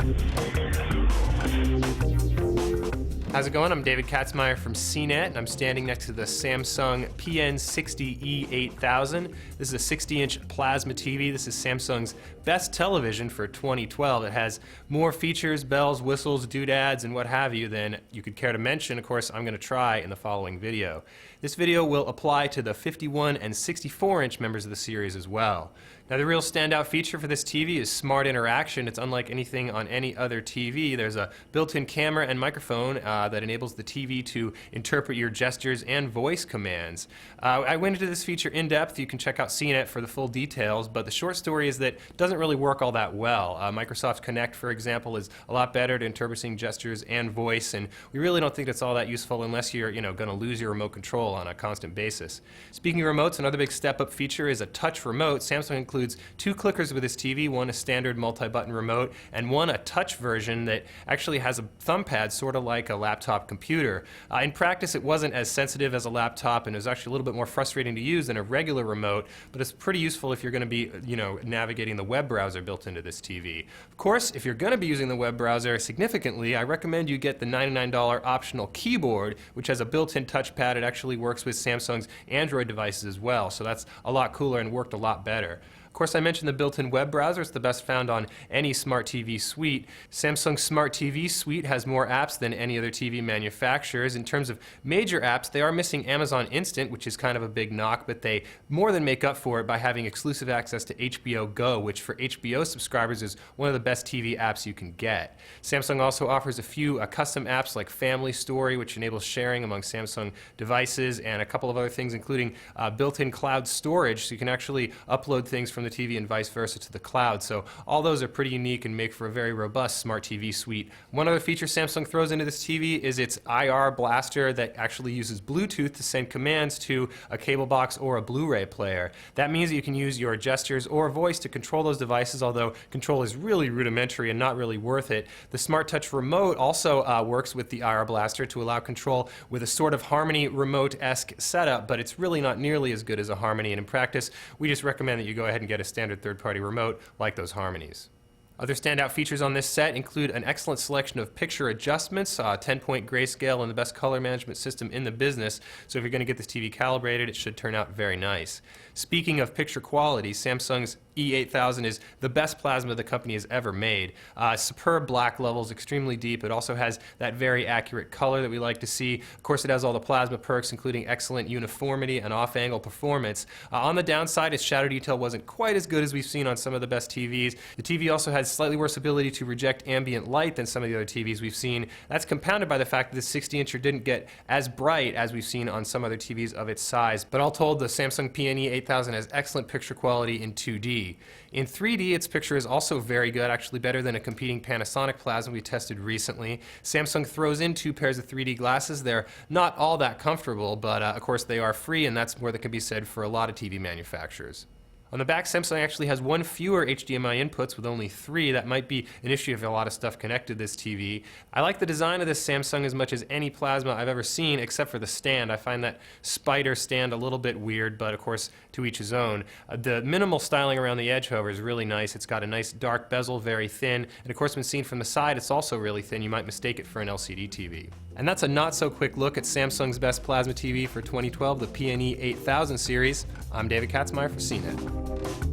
How's it going? I'm David Katzmeyer from CNET, and I'm standing next to the Samsung PNE8000. This is a 60-inch plasma TV. This is Samsung's best television for 2012. It has more features, bells, whistles, doodads, and what have you than you could care to mention. Of course, I'm going to try in the following video. This video will apply to the 51 and 64-inch members of the series as well. Now, the real standout feature for this TV is smart interaction. It's unlike anything on any other TV. There's a built-in camera and microphone that enables the TV to interpret your gestures and voice commands. I went into this feature in depth. You can check out CNET for the full details, but the short story is that it doesn't really work all that well. Microsoft Connect, for example, is a lot better at interpreting gestures and voice, and we really don't think it's all that useful unless you're going to lose your remote control on a constant basis. Speaking of remotes, another big step-up feature is a touch remote. Samsung includes two clickers with this TV, one a standard multi-button remote, and one a touch version that actually has a thumb pad, sort of like a laptop computer. In practice, it wasn't as sensitive as a laptop, and it was actually a little bit more frustrating to use than a regular remote, but it's pretty useful if you're going to be, navigating the web browser built into this TV. Of course, if you're going to be using the web browser significantly, I recommend you get the $99 optional keyboard, which has a built-in touchpad. It actually works with Samsung's Android devices as well, so that's a lot cooler and worked a lot better. Of course, I mentioned the built-in web browser. It's the best found on any smart TV suite. Samsung's Smart TV suite has more apps than any other TV manufacturers. In terms of major apps, they are missing Amazon Instant, which is kind of a big knock, but they more than make up for it by having exclusive access to HBO Go, which for HBO subscribers is one of the best TV apps you can get. Samsung also offers a few custom apps like Family Story, which enables sharing among Samsung devices, and a couple of other things, including built-in cloud storage, so you can actually upload things from the TV and vice versa to the cloud. So all those are pretty unique and make for a very robust smart TV suite. One other feature Samsung throws into this TV is its IR blaster that actually uses Bluetooth to send commands to a cable box or a Blu-ray player. That means that you can use your gestures or voice to control those devices, although control is really rudimentary and not really worth it. The Smart Touch remote also works with the IR blaster to allow control with a sort of Harmony remote-esque setup, but it's really not nearly as good as a Harmony, and in practice, we just recommend that you go ahead and get a standard third-party remote like those Harmonies. Other standout features on this set include an excellent selection of picture adjustments, 10-point grayscale, and the best color management system in the business, so if you're going to get this TV calibrated, it should turn out very nice. Speaking of picture quality, Samsung's E8000 is the best plasma the company has ever made. Superb black levels, extremely deep. It also has that very accurate color that we like to see. Of course, it has all the plasma perks, including excellent uniformity and off-angle performance. On the downside, its shadow detail wasn't quite as good as we've seen on some of the best TVs. The TV also has slightly worse ability to reject ambient light than some of the other TVs we've seen. That's compounded by the fact that the 60-incher didn't get as bright as we've seen on some other TVs of its size. But all told, the Samsung PNE8000 has excellent picture quality in 2D. In 3D, its picture is also very good, actually better than a competing Panasonic plasma we tested recently. Samsung throws in two pairs of 3D glasses. They're not all that comfortable, but of course they are free, and that's more that can be said for a lot of TV manufacturers. On the back, Samsung actually has one fewer HDMI inputs with only 3. That might be an issue if a lot of stuff connected to this TV. I like the design of this Samsung as much as any plasma I've ever seen, except for the stand. I find that spider stand a little bit weird, but of course, to each his own. The minimal styling around the edge, however, is really nice. It's got a nice dark bezel, very thin, and of course, when seen from the side, it's also really thin. You might mistake it for an LCD TV. And that's a not-so-quick look at Samsung's best plasma TV for 2012, the PNE8000 series. I'm David Katzmeyer for CNET.